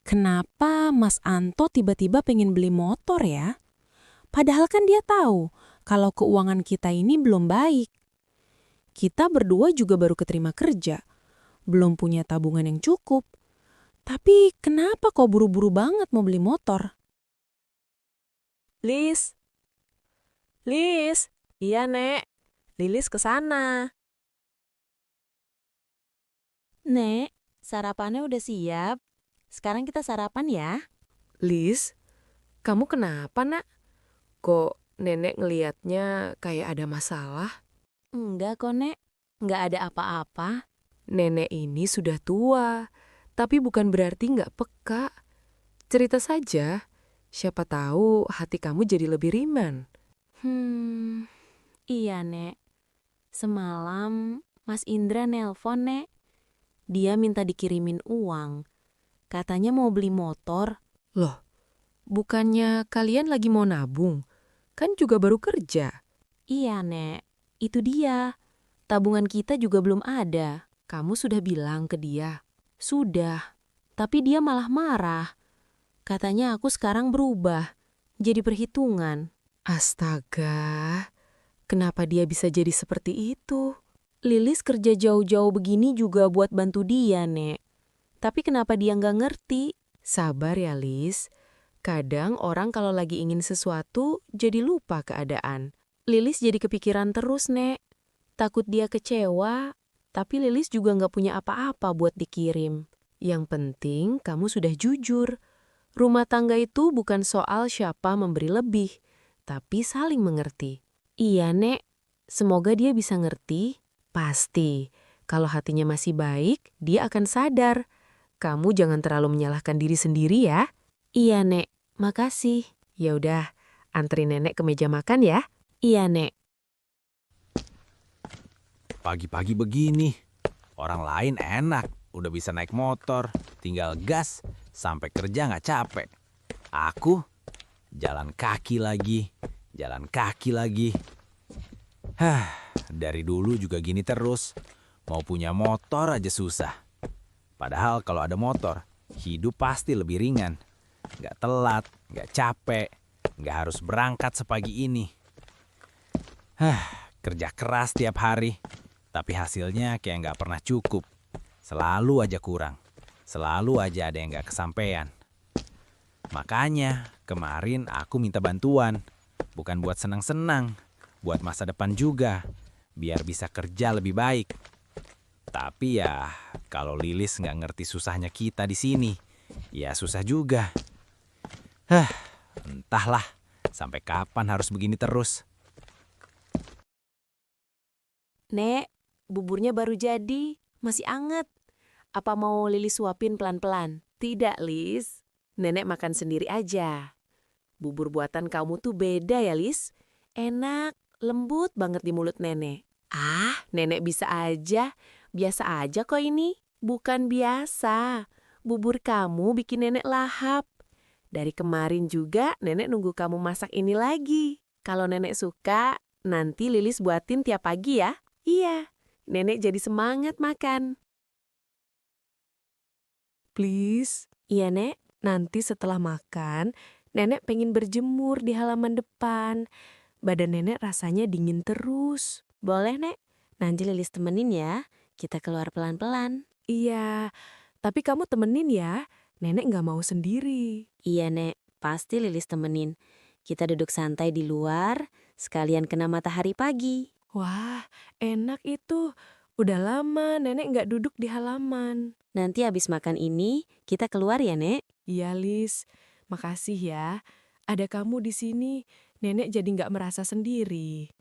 Kenapa Mas Anto tiba-tiba pengen beli motor ya? Padahal kan dia tahu kalau keuangan kita ini belum baik. Kita berdua juga baru keterima kerja, belum punya tabungan yang cukup. Tapi kenapa kok buru-buru banget mau beli motor? Lis, Lis, iya Nek, Lilis ke sana. Nek, sarapannya udah siap. Sekarang kita sarapan ya. Lis, kamu kenapa nak? Kok nenek ngelihatnya kayak ada masalah? Enggak kok, Nek. Enggak ada apa-apa. Nenek ini sudah tua, tapi bukan berarti nggak peka. Cerita saja, siapa tahu hati kamu jadi lebih ringan. Iya, Nek. Semalam Mas Indra nelpon, Nek. Dia minta dikirimin uang. Katanya mau beli motor. Loh, bukannya kalian lagi mau nabung? Kan juga baru kerja. Iya, Nek. Itu dia. Tabungan kita juga belum ada. Kamu sudah bilang ke dia. Sudah. Tapi dia malah marah. Katanya aku sekarang berubah. Jadi perhitungan. Astaga, kenapa dia bisa jadi seperti itu? Lilis kerja jauh-jauh begini juga buat bantu dia, Nek. Tapi kenapa dia nggak ngerti? Sabar ya, Lis. Kadang orang kalau lagi ingin sesuatu, jadi lupa keadaan. Lilis jadi kepikiran terus, Nek. Takut dia kecewa, tapi Lilis juga nggak punya apa-apa buat dikirim. Yang penting kamu sudah jujur. Rumah tangga itu bukan soal siapa memberi lebih, tapi saling mengerti. Iya, Nek. Semoga dia bisa ngerti. Pasti, kalau hatinya masih baik, dia akan sadar. Kamu jangan terlalu menyalahkan diri sendiri ya. Iya, Nek. Makasih. Ya udah, antri nenek ke meja makan ya. Iya, Nek. Pagi-pagi begini, orang lain enak, udah bisa naik motor, tinggal gas, sampai kerja nggak capek. Aku, jalan kaki lagi. Dari dulu juga gini terus, mau punya motor aja susah. Padahal kalau ada motor, hidup pasti lebih ringan. Nggak telat, nggak capek, nggak harus berangkat sepagi ini. Kerja keras tiap hari, tapi hasilnya kayak nggak pernah cukup. Selalu aja kurang, selalu aja ada yang nggak kesampean. Makanya kemarin aku minta bantuan, bukan buat senang-senang, buat masa depan juga, biar bisa kerja lebih baik. Tapi ya, kalau Lilis nggak ngerti susahnya kita di sini, ya susah juga. Entahlah, sampai kapan harus begini terus. Nek, buburnya baru jadi. Masih anget. Apa mau Lilis suapin pelan-pelan? Tidak, Lis. Nenek makan sendiri aja. Bubur buatan kamu tuh beda ya, Lis. Enak, lembut banget di mulut nenek. Ah, nenek bisa aja. Biasa aja kok ini. Bukan biasa. Bubur kamu bikin nenek lahap. Dari kemarin juga nenek nunggu kamu masak ini lagi. Kalau nenek suka, nanti Lilis buatin tiap pagi ya. Iya, nenek jadi semangat makan. Please, Iya, Nek. nanti setelah makan, nenek pengen berjemur di halaman depan. Badan nenek rasanya dingin terus. Boleh, Nek. Nanti Lilis temenin ya. Kita keluar pelan-pelan. Iya, tapi kamu temenin ya. Nenek nggak mau sendiri. Iya, Nek. Pasti Lilis temenin. Kita duduk santai di luar, sekalian kena matahari pagi. Wah, enak itu. Udah lama nenek nggak duduk di halaman. Nanti habis makan ini, kita keluar ya, Nek? Iya, Lis. Makasih ya. Ada kamu di sini, nenek jadi nggak merasa sendiri.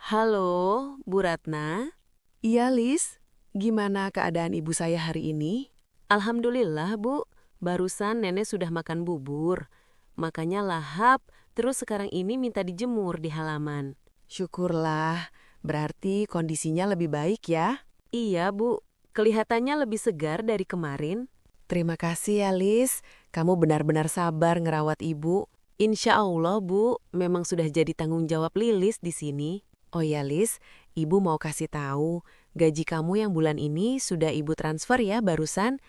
Halo, Bu Ratna. Iya, Lis. Gimana keadaan ibu saya hari ini? Alhamdulillah, Bu. Barusan nenek sudah makan bubur. Makanya lahap, terus sekarang ini minta dijemur di halaman. Syukurlah. Berarti kondisinya lebih baik ya. Iya, Bu. Kelihatannya lebih segar dari kemarin. Terima kasih ya, Lis. Kamu benar-benar sabar ngerawat ibu. Insya Allah, Bu. Memang sudah jadi tanggung jawab Lilis di sini. Oh ya, Lis. Ibu mau kasih tahu, gaji kamu yang bulan ini sudah Ibu transfer ya barusan.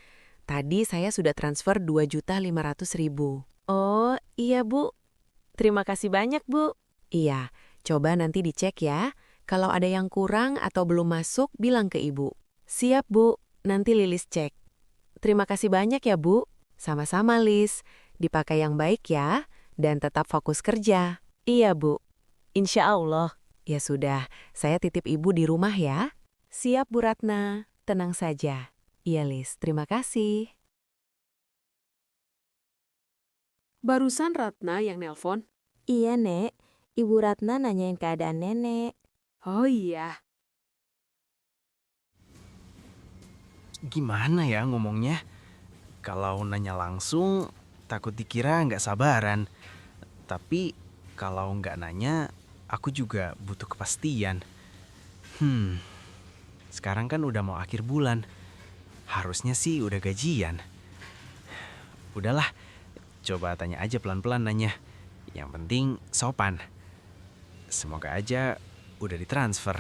Tadi saya sudah transfer 2.500.000. Oh, iya Bu. Terima kasih banyak, Bu. Iya, coba nanti dicek ya. Kalau ada yang kurang atau belum masuk, bilang ke Ibu. Siap, Bu. Nanti Lilis cek. Terima kasih banyak ya, Bu. Sama-sama, Lis. Dipakai yang baik ya, dan tetap fokus kerja. Iya, Bu. Insya Allah. Ya sudah, saya titip Ibu di rumah ya. Siap, Bu Ratna. Tenang saja. Iya, Lis. Terima kasih. Barusan Ratna yang nelpon. Iya, Nek. Ibu Ratna nanyain keadaan nenek. Oh iya. Gimana ya ngomongnya? Kalau nanya langsung, takut dikira nggak sabaran. Tapi kalau nggak nanya, aku juga butuh kepastian. Sekarang kan udah mau akhir bulan. Harusnya sih udah gajian. Udahlah, coba tanya aja pelan-pelan nanya. Yang penting sopan. Semoga aja udah ditransfer.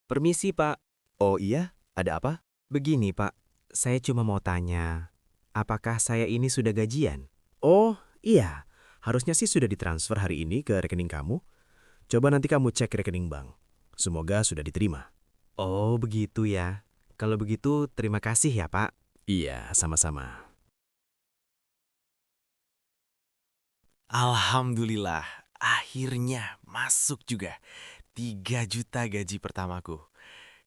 Permisi, Pak. Oh iya, ada apa? Begini, Pak. Saya cuma mau tanya, apakah saya ini sudah gajian? Oh, iya. Harusnya sih sudah ditransfer hari ini ke rekening kamu. Coba nanti kamu cek rekening bank. Semoga sudah diterima. Oh, begitu ya. Kalau begitu, terima kasih ya, Pak. Iya, sama-sama. Alhamdulillah, akhirnya masuk juga. 3 juta gaji pertamaku.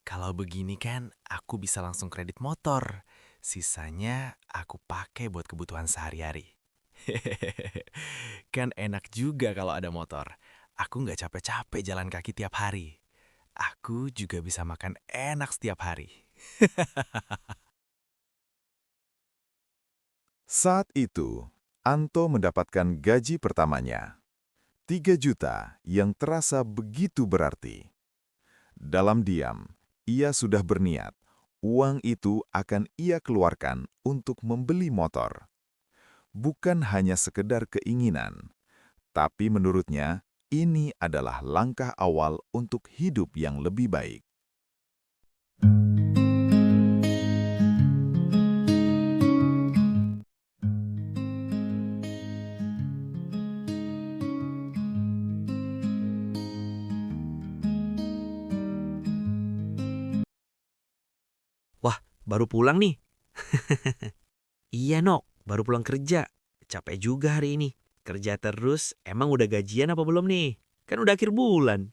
Kalau begini kan aku bisa langsung kredit motor. Sisanya aku pakai buat kebutuhan sehari-hari. Kan enak juga kalau ada motor. Aku nggak capek-capek jalan kaki tiap hari. Aku juga bisa makan enak setiap hari. Saat itu, Anto mendapatkan gaji pertamanya. 3 juta yang terasa begitu berarti. Dalam diam, ia sudah berniat, uang itu akan ia keluarkan untuk membeli motor. Bukan hanya sekedar keinginan, tapi menurutnya ini adalah langkah awal untuk hidup yang lebih baik. Baru pulang nih. Iya, Nok. Baru pulang kerja. Capek juga hari ini. Kerja terus, emang udah gajian apa belum nih? Kan udah akhir bulan.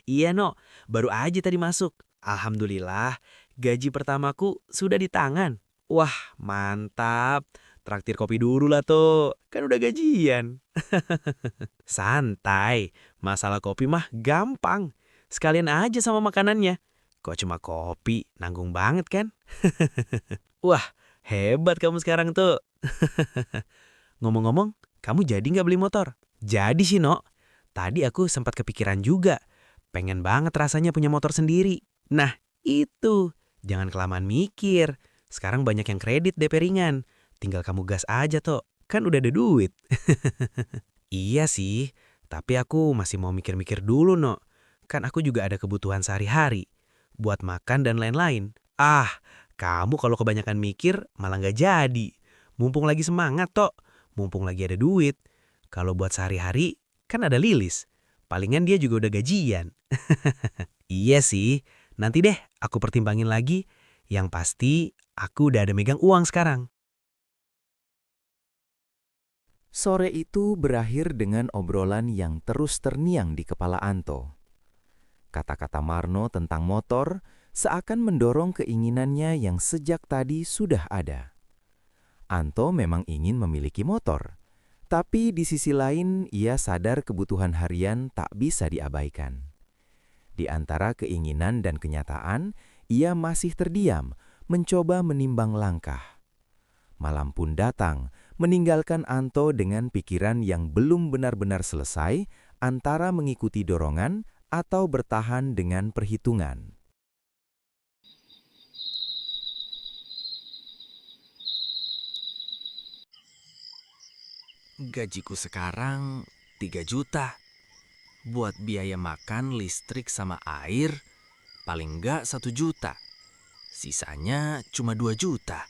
Iya, Nok. Baru aja tadi masuk. Alhamdulillah, gaji pertamaku sudah di tangan. Wah, mantap. Traktir kopi dulu lah tuh. Kan udah gajian. Santai. Masalah kopi mah gampang. Sekalian aja sama makanannya. Kok cuma kopi, nanggung banget kan? Wah, hebat kamu sekarang tuh. Ngomong-ngomong, kamu jadi nggak beli motor? Jadi sih, Nok. Tadi aku sempat kepikiran juga. Pengen banget rasanya punya motor sendiri. Nah, itu. Jangan kelamaan mikir. Sekarang banyak yang kredit DP ringan. Tinggal kamu gas aja tuh. Kan udah ada duit. Iya sih, tapi aku masih mau mikir-mikir dulu, Nok. Kan aku juga ada kebutuhan sehari-hari. Buat makan dan lain-lain. Kamu kalau kebanyakan mikir malah nggak jadi. Mumpung lagi semangat toh. Mumpung lagi ada duit. Kalau buat sehari-hari kan ada Lilis. Palingan dia juga udah gajian. Iya sih. Nanti deh aku pertimbangin lagi. Yang pasti aku udah ada megang uang sekarang. Sore itu berakhir dengan obrolan yang terus terngiang di kepala Anto. Kata-kata Marno tentang motor seakan mendorong keinginannya yang sejak tadi sudah ada. Anto memang ingin memiliki motor, tapi di sisi lain ia sadar kebutuhan harian tak bisa diabaikan. Di antara keinginan dan kenyataan, ia masih terdiam, mencoba menimbang langkah. Malam pun datang, meninggalkan Anto dengan pikiran yang belum benar-benar selesai antara mengikuti dorongan atau bertahan dengan perhitungan. Gajiku sekarang 3 juta. Buat biaya makan, listrik, sama air, paling enggak 1 juta. Sisanya cuma 2 juta.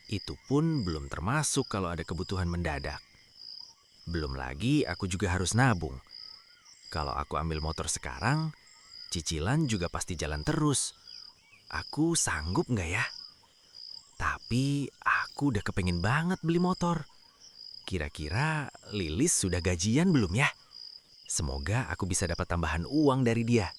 Itu pun belum termasuk kalau ada kebutuhan mendadak. Belum lagi aku juga harus nabung. Kalau aku ambil motor sekarang, cicilan juga pasti jalan terus. Aku sanggup nggak ya? Tapi aku udah kepengen banget beli motor. Kira-kira Lilis sudah gajian belum ya? Semoga aku bisa dapat tambahan uang dari dia.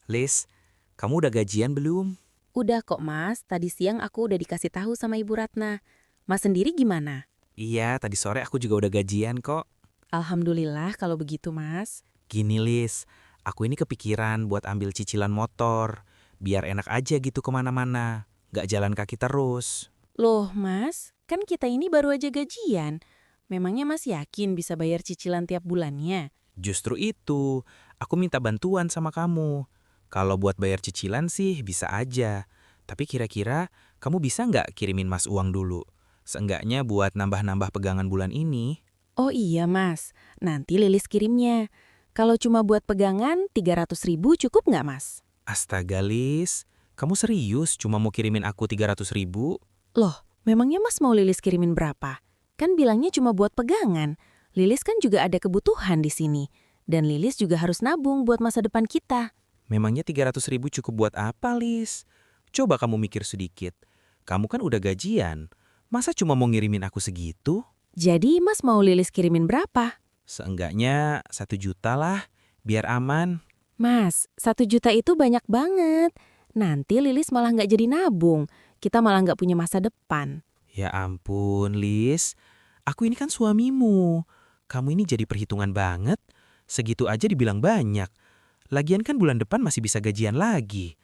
Lis, kamu udah gajian belum? Udah kok Mas, tadi siang aku udah dikasih tahu sama Ibu Ratna. Mas sendiri gimana? Iya, tadi sore aku juga udah gajian kok. Alhamdulillah kalau begitu Mas. Gini Lis, aku ini kepikiran buat ambil cicilan motor. Biar enak aja gitu kemana-mana. Nggak jalan kaki terus. Loh Mas, kan kita ini baru aja gajian. Memangnya Mas yakin bisa bayar cicilan tiap bulannya? Justru itu, aku minta bantuan sama kamu. Kalau buat bayar cicilan sih bisa aja. Tapi kira-kira kamu bisa nggak kirimin Mas uang dulu? Seenggaknya buat nambah-nambah pegangan bulan ini. Oh iya Mas, nanti Lilis kirimnya. Kalau cuma buat pegangan 300.000 cukup nggak Mas? Astaga Lis, kamu serius cuma mau kirimin aku 300.000? Loh, memangnya Mas mau Lilis kirimin berapa? Kan bilangnya cuma buat pegangan. Lilis kan juga ada kebutuhan di sini. Dan Lilis juga harus nabung buat masa depan kita. Memangnya 300.000 cukup buat apa Lis? Coba kamu mikir sedikit. Kamu kan udah gajian. Masa cuma mau ngirimin aku segitu? Jadi Mas mau Lilis kirimin berapa? Seenggaknya 1 juta lah, biar aman. Mas, 1 juta itu banyak banget. Nanti Lilis malah nggak jadi nabung. Kita malah nggak punya masa depan. Ya ampun, Lis. Aku ini kan suamimu. Kamu ini jadi perhitungan banget. Segitu aja dibilang banyak. Lagian kan bulan depan masih bisa gajian lagi.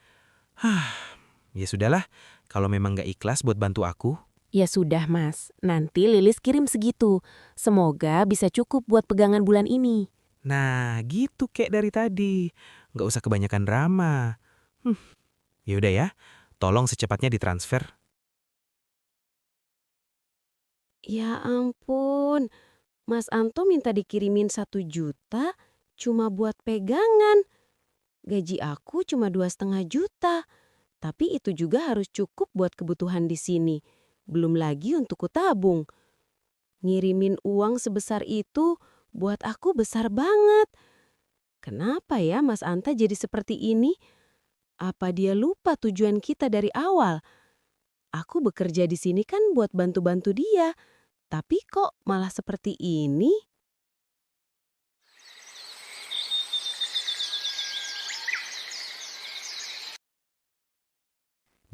Ya sudahlah. Kalau memang nggak ikhlas buat bantu aku. Ya sudah Mas, nanti Lilis kirim segitu. Semoga bisa cukup buat pegangan bulan ini. Nah, gitu kayak dari tadi. Nggak usah kebanyakan drama. Ya udah ya. Tolong secepatnya ditransfer. Ya ampun, Mas Anto minta dikirimin 1 juta cuma buat pegangan. Gaji aku cuma 2,5 juta, tapi itu juga harus cukup buat kebutuhan di sini. Belum lagi untuk kutabung. Ngirimin uang sebesar itu buat aku besar banget. Kenapa ya Mas Anta jadi seperti ini? Apa dia lupa tujuan kita dari awal? Aku bekerja di sini kan buat bantu-bantu dia. Tapi kok malah seperti ini?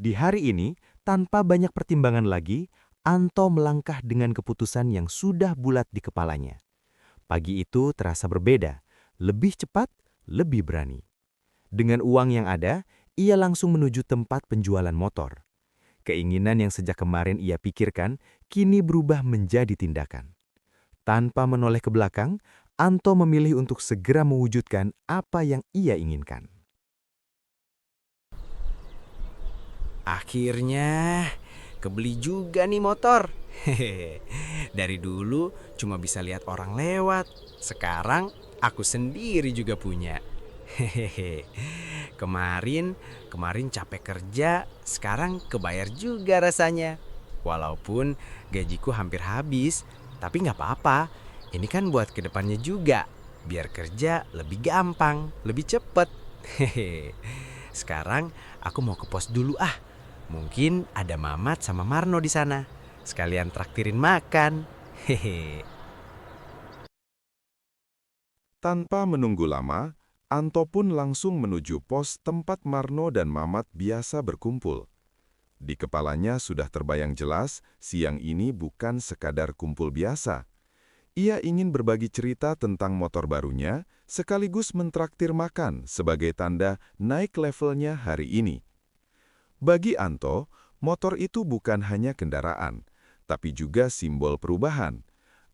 Di hari ini, tanpa banyak pertimbangan lagi, Anto melangkah dengan keputusan yang sudah bulat di kepalanya. Pagi itu terasa berbeda, lebih cepat, lebih berani. Dengan uang yang ada, ia langsung menuju tempat penjualan motor. Keinginan yang sejak kemarin ia pikirkan, kini berubah menjadi tindakan. Tanpa menoleh ke belakang, Anto memilih untuk segera mewujudkan apa yang ia inginkan. Akhirnya kebeli juga nih motor. Hehehe. Dari dulu cuma bisa lihat orang lewat. Sekarang aku sendiri juga punya. Hehehe. Kemarin capek kerja, sekarang kebayar juga rasanya. Walaupun gajiku hampir habis, tapi nggak apa-apa. Ini kan buat kedepannya juga. Biar kerja lebih gampang, lebih cepet. Hehehe. Sekarang aku mau ke pos dulu ah. Mungkin ada Mamat sama Marno di sana. Sekalian traktirin makan. Hehe. Tanpa menunggu lama, Anto pun langsung menuju pos tempat Marno dan Mamat biasa berkumpul. Di kepalanya sudah terbayang jelas, siang ini bukan sekadar kumpul biasa. Ia ingin berbagi cerita tentang motor barunya, sekaligus mentraktir makan sebagai tanda naik levelnya hari ini. Bagi Anto, motor itu bukan hanya kendaraan, tapi juga simbol perubahan.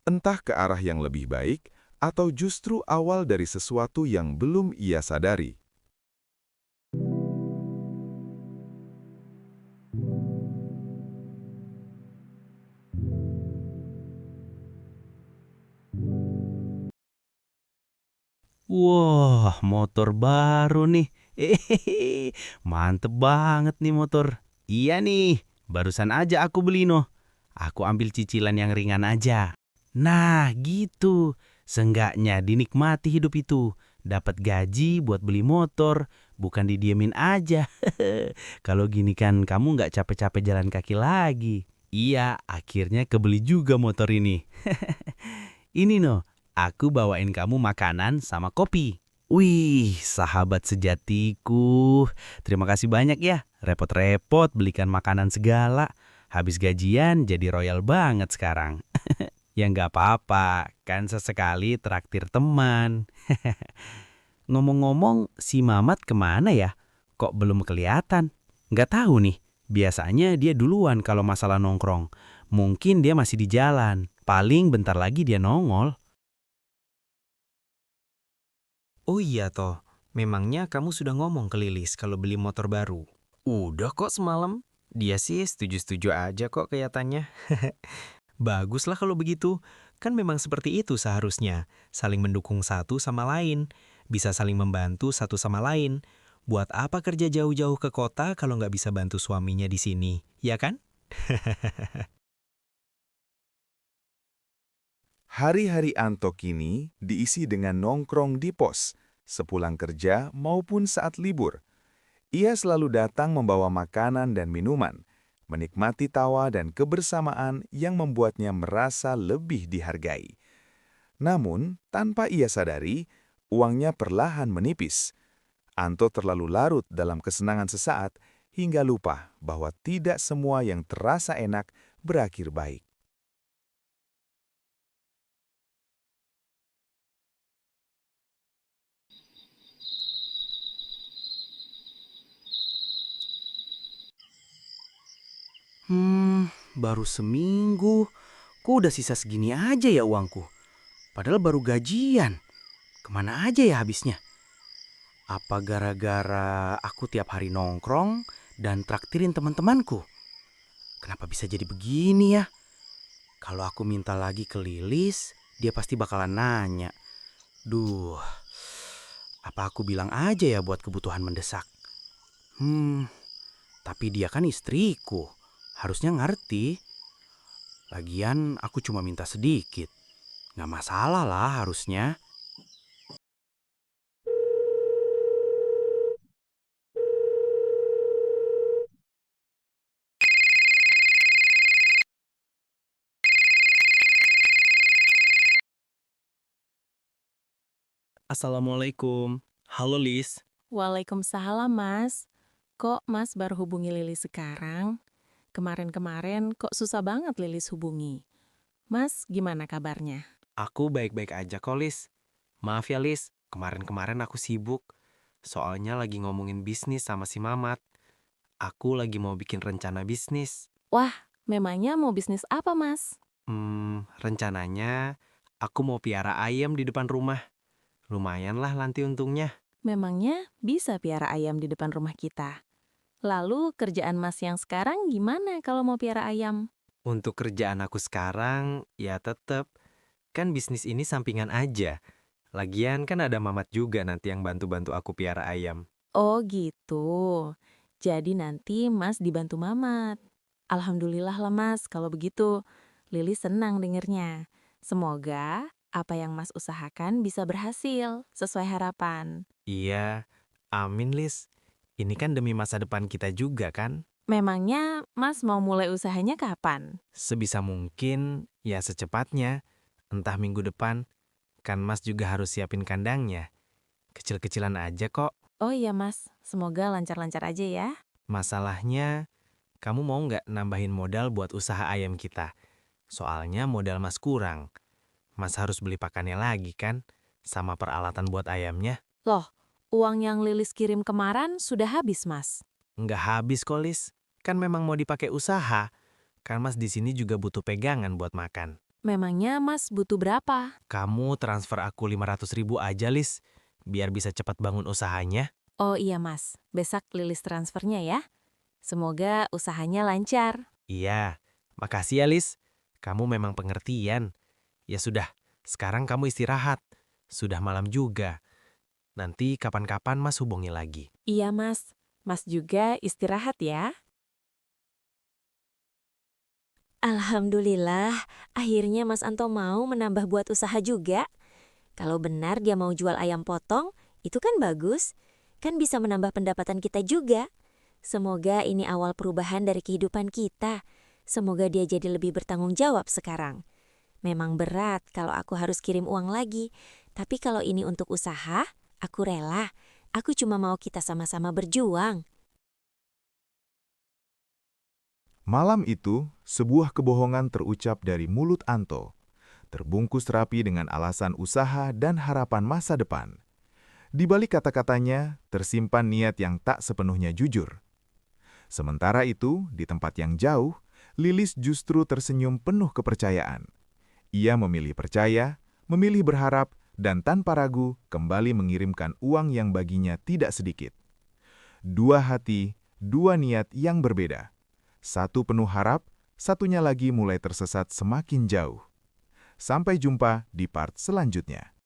Entah ke arah yang lebih baik, atau justru awal dari sesuatu yang belum ia sadari. Wah, motor baru nih. Mantep banget nih motor. Iya nih, barusan aja aku beli noh. Aku ambil cicilan yang ringan aja. Nah, gitu. Seenggaknya dinikmati hidup itu. Dapat gaji buat beli motor, bukan didiemin aja. Kalau gini kan kamu nggak capek-capek jalan kaki lagi. Iya, akhirnya kebeli juga motor ini. Ini noh, aku bawain kamu makanan sama kopi. Wih, sahabat sejatiku. Terima kasih banyak ya. Repot-repot belikan makanan segala. Habis gajian jadi royal banget sekarang. Ya nggak apa-apa, kan sesekali traktir teman. Ngomong-ngomong, si Mamat kemana ya? Kok belum kelihatan? Nggak tahu nih, biasanya dia duluan kalau masalah nongkrong. Mungkin dia masih di jalan, paling bentar lagi dia nongol. Oh iya toh, memangnya kamu sudah ngomong ke Lilis kalau beli motor baru? Udah kok semalam. Dia sih setuju-setuju aja kok kelihatannya. Baguslah kalau begitu. Kan memang seperti itu seharusnya. Saling mendukung satu sama lain. Bisa saling membantu satu sama lain. Buat apa kerja jauh-jauh ke kota kalau nggak bisa bantu suaminya di sini, ya kan? Hari-hari Anto kini diisi dengan nongkrong di pos, sepulang kerja maupun saat libur. Ia selalu datang membawa makanan dan minuman, menikmati tawa dan kebersamaan yang membuatnya merasa lebih dihargai. Namun, tanpa ia sadari, uangnya perlahan menipis. Anto terlalu larut dalam kesenangan sesaat hingga lupa bahwa tidak semua yang terasa enak berakhir baik. Baru seminggu. Kok udah sisa segini aja ya uangku? Padahal baru gajian. Kemana aja ya habisnya? Apa gara-gara aku tiap hari nongkrong dan traktirin teman-temanku? Kenapa bisa jadi begini ya? Kalau aku minta lagi ke Lilis, dia pasti bakalan nanya. Duh, apa aku bilang aja ya buat kebutuhan mendesak? Tapi dia kan istriku. Harusnya ngerti. Lagian aku cuma minta sedikit. Nggak masalah lah harusnya. Assalamualaikum. Halo Lis. Waalaikumsalam, Mas. Kok Mas baru hubungi Lilis sekarang? Kemarin-kemarin kok susah banget Lilis hubungi. Mas, gimana kabarnya? Aku baik-baik aja kok Lis. Maaf ya Lis, kemarin-kemarin aku sibuk. Soalnya lagi ngomongin bisnis sama si Mamat. Aku lagi mau bikin rencana bisnis. Wah, memangnya mau bisnis apa, Mas? Rencananya aku mau piara ayam di depan rumah. Lumayan lah nanti untungnya. Memangnya bisa piara ayam di depan rumah kita. Lalu kerjaan Mas yang sekarang gimana kalau mau piara ayam? Untuk kerjaan aku sekarang, ya tetep. Kan bisnis ini sampingan aja. Lagian kan ada Mamat juga nanti yang bantu-bantu aku piara ayam. Oh gitu. Jadi nanti Mas dibantu Mamat. Alhamdulillah lah Mas kalau begitu. Lilis senang dengernya. Semoga apa yang Mas usahakan bisa berhasil sesuai harapan. Iya, amin Lis. Ini kan demi masa depan kita juga kan? Memangnya Mas mau mulai usahanya kapan? Sebisa mungkin, ya secepatnya. Entah minggu depan, kan Mas juga harus siapin kandangnya. Kecil-kecilan aja kok. Oh iya Mas, semoga lancar-lancar aja ya. Masalahnya, kamu mau nggak nambahin modal buat usaha ayam kita? Soalnya modal Mas kurang. Mas harus beli pakannya lagi kan? Sama peralatan buat ayamnya. Loh, uang yang Lilis kirim kemarin sudah habis Mas. Nggak habis kok, Lis. Kan memang mau dipakai usaha. Kan Mas di sini juga butuh pegangan buat makan. Memangnya Mas butuh berapa? Kamu transfer aku 500.000 aja, Lis. Biar bisa cepat bangun usahanya. Oh iya Mas, besok Lilis transfernya ya. Semoga usahanya lancar. Iya, makasih ya, Lis. Kamu memang pengertian. Ya sudah, sekarang kamu istirahat. Sudah malam juga. Nanti kapan-kapan Mas hubungi lagi. Iya, Mas. Mas juga istirahat ya. Alhamdulillah, akhirnya Mas Anto mau menambah buat usaha juga. Kalau benar dia mau jual ayam potong, itu kan bagus. Kan bisa menambah pendapatan kita juga. Semoga ini awal perubahan dari kehidupan kita. Semoga dia jadi lebih bertanggung jawab sekarang. Memang berat kalau aku harus kirim uang lagi. Tapi kalau ini untuk usaha, aku rela. Aku cuma mau kita sama-sama berjuang. Malam itu, sebuah kebohongan terucap dari mulut Anto, terbungkus rapi dengan alasan usaha dan harapan masa depan. Di balik kata-katanya, tersimpan niat yang tak sepenuhnya jujur. Sementara itu, di tempat yang jauh, Lilis justru tersenyum penuh kepercayaan. Ia memilih percaya, memilih berharap, dan tanpa ragu kembali mengirimkan uang yang baginya tidak sedikit. Dua hati, dua niat yang berbeda. Satu penuh harap, satunya lagi mulai tersesat semakin jauh. Sampai jumpa di part selanjutnya.